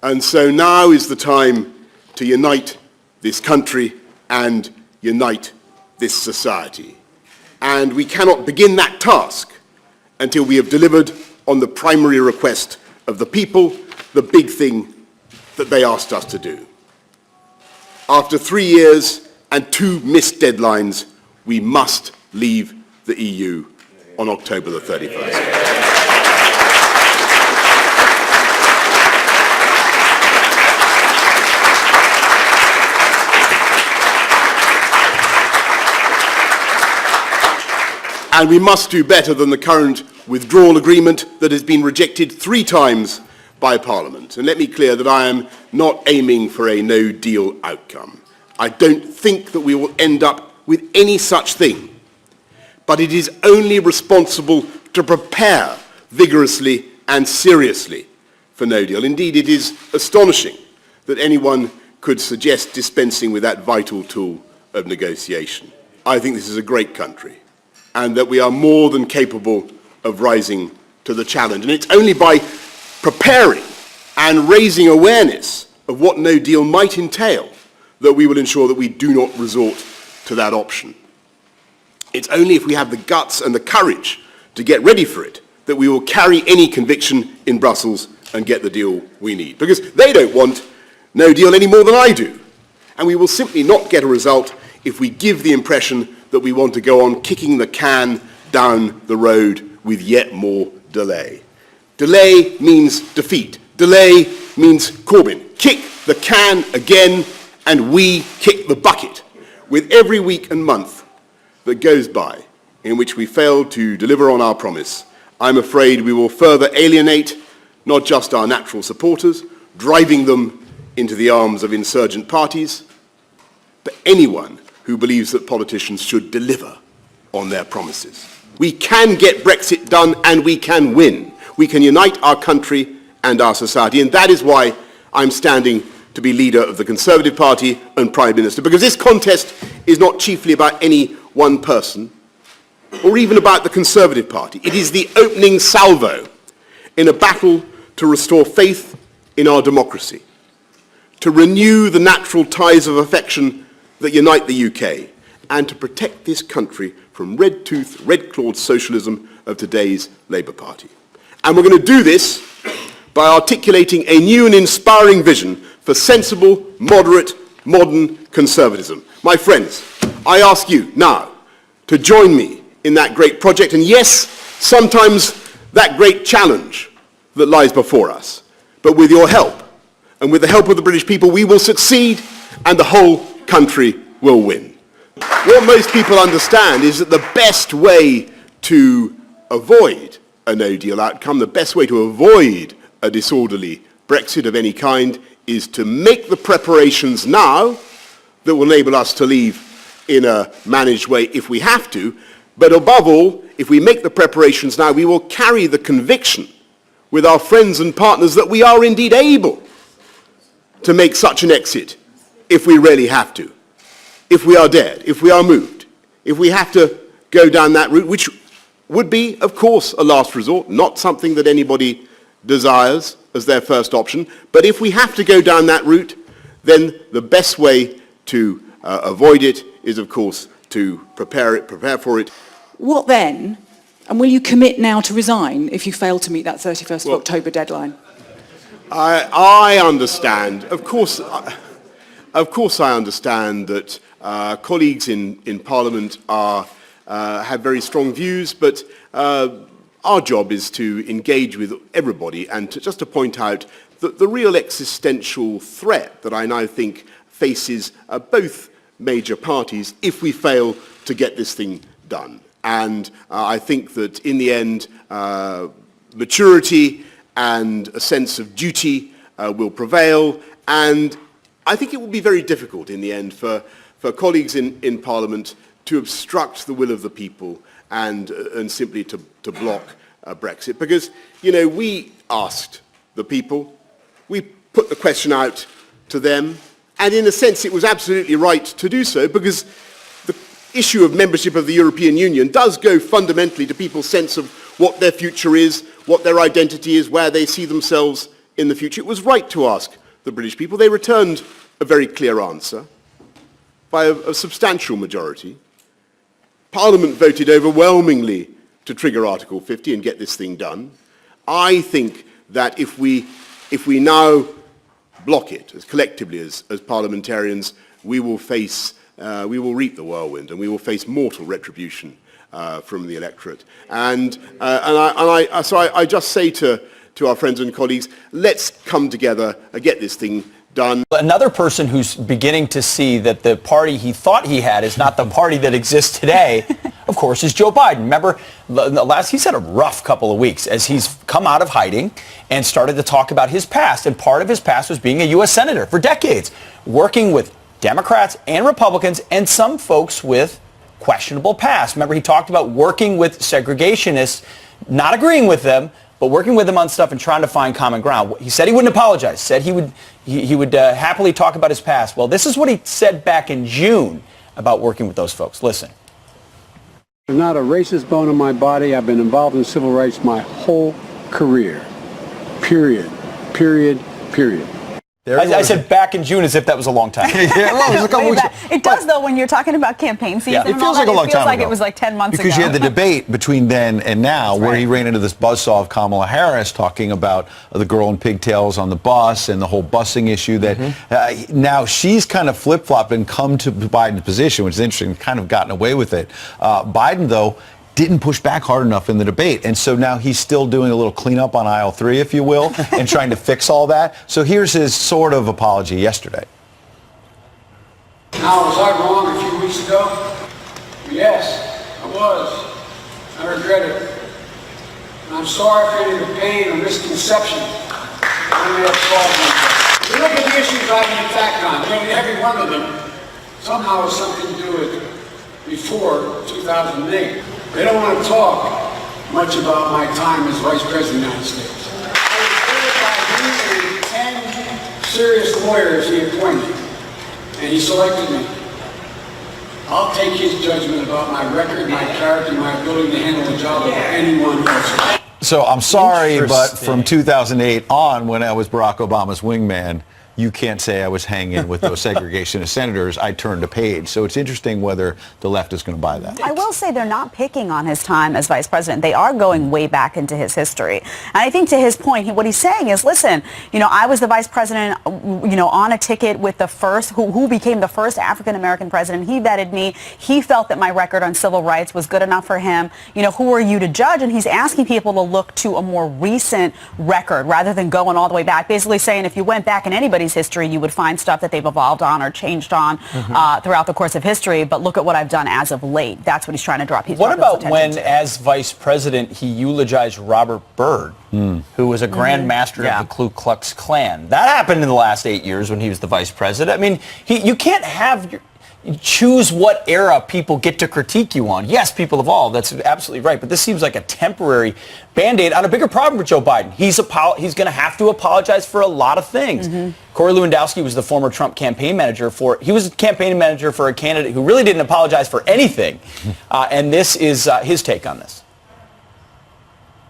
And so now is the time to unite this country and unite this society. And we cannot begin that task until we have delivered on the primary request of the people, the big thing that they asked us to do. After 3 years and 2 missed deadlines, we must leave the EU on October the 31st. And we must do better than the current withdrawal agreement that has been rejected 3 times by Parliament. And let me clear that I am not aiming for a no-deal outcome. I don't think that we will end up with any such thing. But it is only responsible to prepare vigorously and seriously for no deal. Indeed, it is astonishing that anyone could suggest dispensing with that vital tool of negotiation. I think this is a great country, and that we are more than capable of rising to the challenge. And it's only by preparing and raising awareness of what no deal might entail that we will ensure that we do not resort to that option. It's only if we have the guts and the courage to get ready for it that we will carry any conviction in Brussels and get the deal we need. Because they don't want no deal any more than I do. And we will simply not get a result if we give the impression that we want to go on kicking the can down the road with yet more delay. Delay means defeat. Delay means Corbyn. Kick the can again, and we kick the bucket. With every week and month that goes by in which we fail to deliver on our promise, I'm afraid we will further alienate not just our natural supporters, driving them into the arms of insurgent parties, but anyone who believes that politicians should deliver on their promises. We can get Brexit done, and we can win. We can unite our country and our society, and that is why I'm standing to be leader of the Conservative Party and Prime Minister, because this contest is not chiefly about any one person or even about the Conservative Party. It is the opening salvo in a battle to restore faith in our democracy, to renew the natural ties of affection that unite the UK, and to protect this country from red-toothed, red-clawed socialism of today's Labour Party. And we're going to do this by articulating a new and inspiring vision for sensible, moderate, modern conservatism. My friends, I ask you now to join me in that great project, and yes, sometimes that great challenge that lies before us. But with your help, and with the help of the British people, we will succeed, and the whole country will win. What most people understand is that the best way to avoid a no-deal outcome, the best way to avoid a disorderly Brexit of any kind, is to make the preparations now that will enable us to leave in a managed way if we have to. But above all, if we make the preparations now, we will carry the conviction with our friends and partners that we are indeed able to make such an exit if we really have to, if we are dead, if we are moved, if we have to go down that route, which would be, of course, a last resort, not something that anybody desires as their first option. But if we have to go down that route, then the best way to avoid it is, of course, to prepare for it. What then? And will you commit now to resign if you fail to meet that 31st of October deadline? I understand. Of course I understand that colleagues in Parliament have very strong views, but our job is to engage with everybody and just to point out that the real existential threat that I now think faces both major parties if we fail to get this thing done. And I think that in the end, maturity and a sense of duty will prevail, and I think it will be very difficult in the end for colleagues in Parliament to obstruct the will of the people and simply to block Brexit. Because, you know, we asked the people, we put the question out to them, and in a sense it was absolutely right to do so, because the issue of membership of the European Union does go fundamentally to people's sense of what their future is, what their identity is, where they see themselves in the future. It was right to ask the British people. They returned a very clear answer by a substantial majority. Parliament voted overwhelmingly to trigger Article 50 and get this thing done. I think that if we now block it as collectively as parliamentarians, we will reap the whirlwind and we will face mortal retribution from the electorate. So I just say to our friends and colleagues, let's come together and get this thing done. Another person who's beginning to see that the party he thought he had is not the party that exists today, of course, is Joe Biden. Remember, he's had a rough couple of weeks as he's come out of hiding and started to talk about his past. And part of his past was being a U.S. Senator for decades, working with Democrats and Republicans and some folks with questionable past. Remember, he talked about working with segregationists, not agreeing with them, but working with them on stuff and trying to find common ground. He said he wouldn't apologize, said he would happily talk about his past. Well, this is what he said back in June about working with those folks. Listen. There's not a racist bone in my body. I've been involved in civil rights my whole career. Period. Period. Period. I said back in June as if that was a long time. Yeah, well, it was a couple weeks. It does, though, when you're talking about campaign season. Yeah. It feels like a long time ago. It feels like it was like 10 months ago. Because you had the debate between then and now where he ran into this buzzsaw of Kamala Harris talking about the girl in pigtails on the bus and the whole busing issue that now she's kind of flip-flopped and come to Biden's position, which is interesting, kind of gotten away with it. Biden, though, didn't push back hard enough in the debate. And so now he's still doing a little cleanup on aisle 3, if you will, and trying to fix all that. So here's his sort of apology yesterday. Now, was I wrong a few weeks ago? Yes, I was. I regret it. And I'm sorry for any of the pain or misconception I may have caused. If you look at the issues I've been attacked on, nearly every one of them somehow has something to do with before 2008. They don't want to talk much about my time as Vice President of the United States. I was by him and 10 serious lawyers he appointed, and he selected me. I'll take his judgment about my record, my character, my ability to handle the job of anyone else. So I'm sorry, but from 2008 on, when I was Barack Obama's wingman, you can't say I was hanging with those segregationist senators. I turned a page. So it's interesting whether the left is going to buy that. I will say they're not picking on his time as vice president. They are going way back into his history. And I think to his point, what he's saying is, listen, I was the vice president, on a ticket with the first, who became the first African-American president. He vetted me. He felt that my record on civil rights was good enough for him. Who are you to judge? And he's asking people to look to a more recent record rather than going all the way back. Basically saying if you went back in anybody's history, you would find stuff that they've evolved on or changed on throughout the course of history. But look at what I've done as of late. That's what he's trying to draw people's attention to. What about when, as vice president, he eulogized Robert Byrd, who was a Grand Master of the Ku Klux Klan? That happened in the last 8 years when he was the vice president. I mean, you can't choose what era people get to critique you on. Yes, people evolve. That's absolutely right. But this seems like a temporary Band-Aid on a bigger problem for Joe Biden. He's going to have to apologize for a lot of things. Corey Lewandowski was the former Trump campaign manager he was a campaign manager for a candidate who really didn't apologize for anything. And this is his take on this.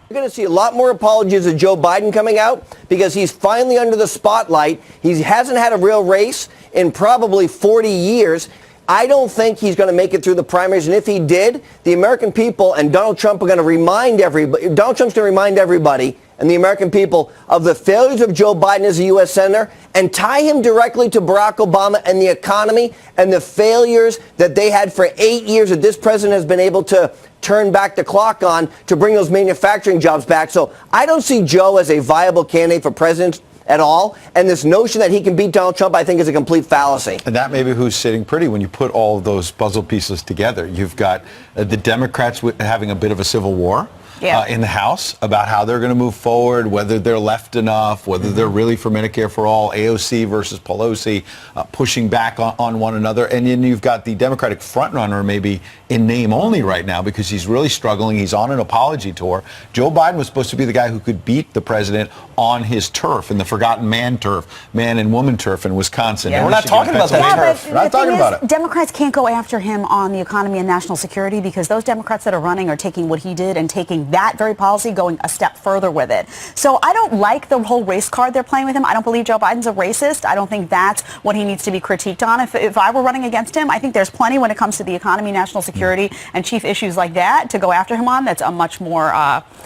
You're going to see a lot more apologies of Joe Biden coming out because he's finally under the spotlight. He hasn't had a real race in probably 40 years. I don't think he's going to make it through the primaries. And if he did, the American people and Donald Trump are going to remind everybody, Donald Trump's going to remind everybody and the American people of the failures of Joe Biden as a U.S. Senator and tie him directly to Barack Obama and the economy and the failures that they had for 8 years that this president has been able to turn back the clock on to bring those manufacturing jobs back. So I don't see Joe as a viable candidate for president at all. And this notion that he can beat Donald Trump, I think, is a complete fallacy. And that may be who's sitting pretty when you put all of those puzzle pieces together. You've got the Democrats having a bit of a civil war. In the House about how they're going to move forward, whether they're left enough, whether they're really for Medicare for all, AOC versus Pelosi, pushing back on one another. And then you've got the Democratic frontrunner maybe in name only right now because he's really struggling. He's on an apology tour. Joe Biden was supposed to be the guy who could beat the president on his turf, in the forgotten man turf, man and woman turf in Wisconsin. We're not talking about that turf. We're not talking about it. Democrats can't go after him on the economy and national security because those Democrats that are running are taking what he did and taking that very policy going a step further with it. So I don't like the whole race card they're playing with him. I don't believe Joe Biden's a racist. I don't think that's what he needs to be critiqued on. If I were running against him, I think there's plenty when it comes to the economy, national security, and chief issues like that to go after him on. That's a much more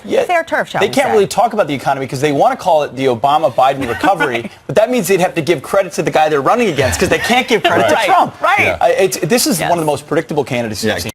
fair turf, shall we say. They can't really talk about the economy because they want to call it the Obama-Biden recovery, Right. but that means they'd have to give credit to the guy they're running against because they can't give credit to Right. Trump. Right. This is one of the most predictable candidates you've seen.